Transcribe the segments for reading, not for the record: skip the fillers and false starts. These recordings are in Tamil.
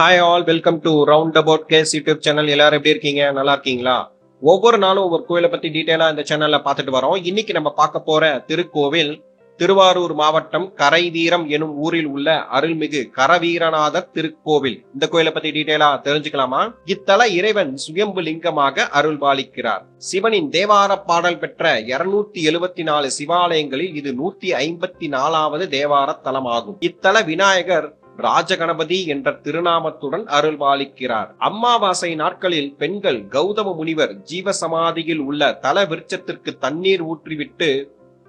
Hi all, welcome to Round About Case YouTube channel. எல்லாரும் எப்படி இருக்கீங்க? நல்லா இருக்கீங்களா? ஒவ்வொரு நாளும் ஒவ்வொரு கோயிலை பத்தி டீட்டெயிலா இந்த சேனல்ல பார்த்துட்டு வரோம். இன்னைக்கு நம்ம பார்க்க போற திருக்கோவில் திருவாரூர் மாவட்டம் கரைவீரம் எனும் ஊரில் உள்ள அருள்மிகு கரவீரநாதர் திருக்கோவில். இந்த கோயிலை பத்தி டீட்டெயிலா தெரிஞ்சுக்கலாமா? இத்தல இறைவன் சுயம்பு லிங்கமாக அருள்பாலிக்கிறார். சிவனின் தேவார பாடல் பெற்ற 274 சிவாலயங்களில் இது 154வது தேவார தலமாகும். இத்தல விநாயகர் ராஜகணபதி என்ற திருநாமத்துடன் அருள்பாலிக்கிறார். அமாவாசை நாட்களில் பெண்கள் கௌதம முனிவர் ஜீவசமாதியில் உள்ள தல விருட்சத்திற்கு தண்ணீர் ஊற்றிவிட்டு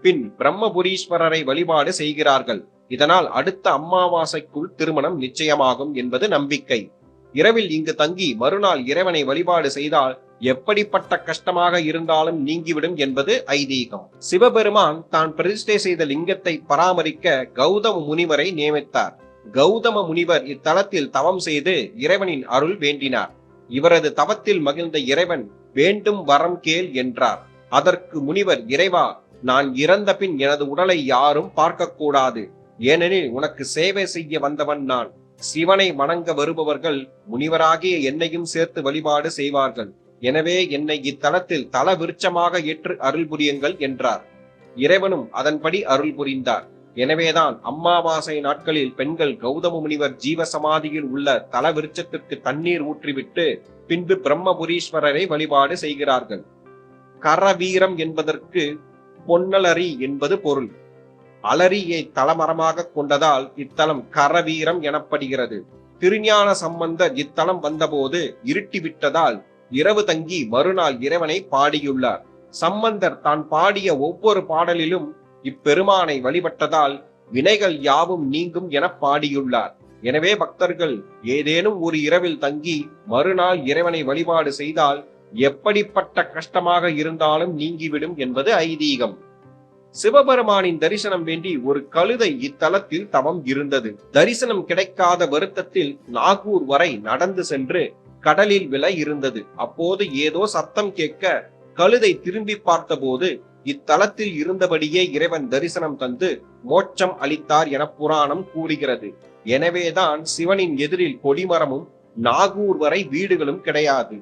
பின் பிரம்மபுரீஸ்வரரை வழிபாடு செய்கிறார்கள். இதனால் அடுத்த அமாவாசைக்குள் திருமணம் நிச்சயமாகும் என்பது நம்பிக்கை. இரவில் இங்கு தங்கி மறுநாள் இறைவனை வழிபாடு செய்தால் எப்படிப்பட்ட கஷ்டமாக இருந்தாலும் நீங்கிவிடும் என்பது ஐதீகம். சிவபெருமான் தான் பிரதிஷ்டை செய்த லிங்கத்தை பராமரிக்க கௌதம முனிவரை நியமித்தார். கௌதம முனிவர் இத்தலத்தில் தவம் செய்து இறைவனின் அருள் வேண்டினார். இவரது தவத்தில் மகிழ்ந்த இறைவன் வேண்டும் வரம் கேள் என்றார். அதற்கு முனிவர், இறைவா, நான் இறந்த பின் எனது உடலை யாரும் பார்க்க கூடாது. ஏனெனில் உனக்கு சேவை செய்ய வந்தவன் நான். சிவனை வணங்க வருபவர்கள் முனிவராகிய என்னையும் சேர்த்து வழிபாடு செய்வார்கள். எனவே என்னை இத்தலத்தில் தல விருட்சமாக ஏற்று அருள் புரியுங்கள் என்றார். இறைவனும் அதன்படி அருள் புரிந்தார். எனவேதான் அமாவாசை நாட்களில் பெண்கள் கௌதம முனிவர் ஜீவசமாதியில் உள்ள தல விருட்சத்திற்கு தண்ணீர் ஊற்றிவிட்டு பின்பு பிரம்மபுரீஸ்வரரை வழிபாடு செய்கிறார்கள். கரவீரம் என்பதற்கு பொன்னலரி என்பது பொருள். அலரியை தலமரமாக கொண்டதால் இத்தலம் கரவீரம் எனப்படுகிறது. திருஞான சம்பந்தர் இத்தலம் வந்தபோது இருட்டிவிட்டதால் இரவு தங்கி மறுநாள் இறைவனை பாடியுள்ளார். சம்பந்தர் தான் பாடிய ஒவ்வொரு பாடலிலும் இப்பெருமானை வழிபட்டதால் வினைகள் யாவும் நீங்கும் என பாடியுள்ளார். எனவே பக்தர்கள் ஏதேனும் ஒரு இரவில் தங்கி மறுநாள் இறைவனை வழிபாடு செய்தால் எப்படிப்பட்ட கஷ்டமாக இருந்தாலும் நீங்கிவிடும் என்பது ஐதீகம். சிவபெருமானின் தரிசனம் வேண்டி ஒரு கழுதை இத்தலத்தில் தவம் இருந்தது. தரிசனம் கிடைக்காத வருத்தத்தில் நாகூர் வரை நடந்து சென்று கடலில் விழ இருந்தது. அப்போது ஏதோ சத்தம் கேட்க கழுதை திரும்பி பார்த்தபோது இத்தலத்தில் இருந்தபடியே இறைவன் தரிசனம் தந்து மோட்சம் அளித்தார் என புராணம் கூறுகிறது. எனவேதான் சிவனின் எதிரில் கொடிமரமும் நாகூர் வரை வீடுகளும் கிடையாது.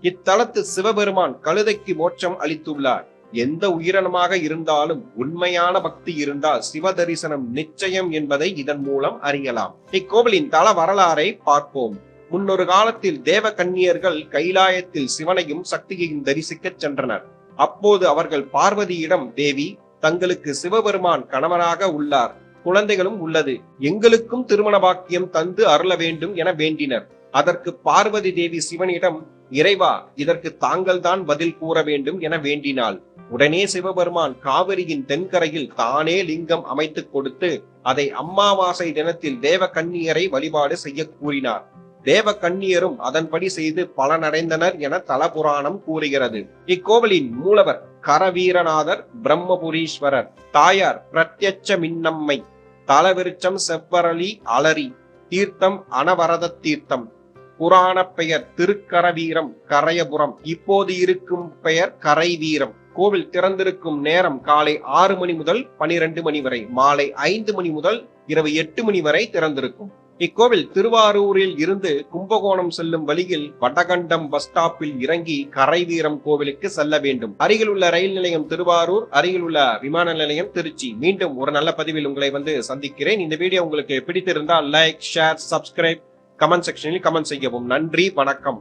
இத்தலத்து சிவபெருமான் கழுதைக்கு மோட்சம் அளித்துள்ளார். எந்த உயிரினமாக இருந்தாலும் உண்மையான பக்தி இருந்தால் சிவ தரிசனம் நிச்சயம் என்பதை இதன் மூலம் அறியலாம். இக்கோவிலின் தல வரலாறை பார்ப்போம். முன்னொரு காலத்தில் தேவ கன்னியர்கள் கைலாயத்தில் சிவனையும் சக்தியையும் தரிசிக்க சென்றனர். அப்போது அவர்கள் பார்வதியிடம், தேவி, தங்களுக்கு சிவபெருமான் கணவனாக உள்ளார், குழந்தைகளும் உள்ளது, எங்களுக்கும் திருமண பாக்கியம் தந்து அருள வேண்டும் என வேண்டினர். அதற்கு பார்வதி தேவி சிவனிடம், இறைவா, இதற்கு தாங்கள் தான் பதில் கூற வேண்டும் என வேண்டினாள். உடனே சிவபெருமான் காவிரியின் தென்கரையில் தானே லிங்கம் அமைத்துக் கொடுத்து அதை அமாவாசை தினத்தில் தேவ கன்னியரை வழிபாடு செய்ய கூறினார். தேவ கன்னியரும் அதன்படி செய்து பலனடைந்தனர் என தலபுராணம் கூறுகிறது. இக்கோவிலின் மூலவர் கரவீரநாதர் பிரம்மபுரீஸ்வரர், தாயார் பிரத்யட்ச மின்னம்மை, தலவிருச்சம் செவ்வரளி அலரி, தீர்த்தம் அனவரத தீர்த்தம். புராண பெயர் திருக்கரவீரம் கரையபுரம், இப்போது இருக்கும் பெயர் கரைவீரம். கோவில் திறந்திருக்கும் நேரம் காலை 6 மணி முதல் 12 மணி வரை, மாலை 5 மணி முதல் இரவு 8 மணி வரை திறந்திருக்கும். இக்கோவில் திருவாரூரில் இருந்து கும்பகோணம் செல்லும் வழியில் வடகண்டம் பஸ் ஸ்டாப்பில் இறங்கி கரைவீரம் கோவிலுக்கு செல்ல வேண்டும். அருகில் உள்ள ரயில் நிலையம் திருவாரூர், அருகில் உள்ள விமான நிலையம் திருச்சி. மீண்டும் ஒரு நல்ல பதிவில் உங்களை சந்திக்கிறேன். இந்த வீடியோ உங்களுக்கு பிடித்திருந்தால் லைக், ஷேர், சப்ஸ்கிரைப், கமெண்ட் செக்ஷனில் கமெண்ட் செய்யவும். நன்றி, வணக்கம்.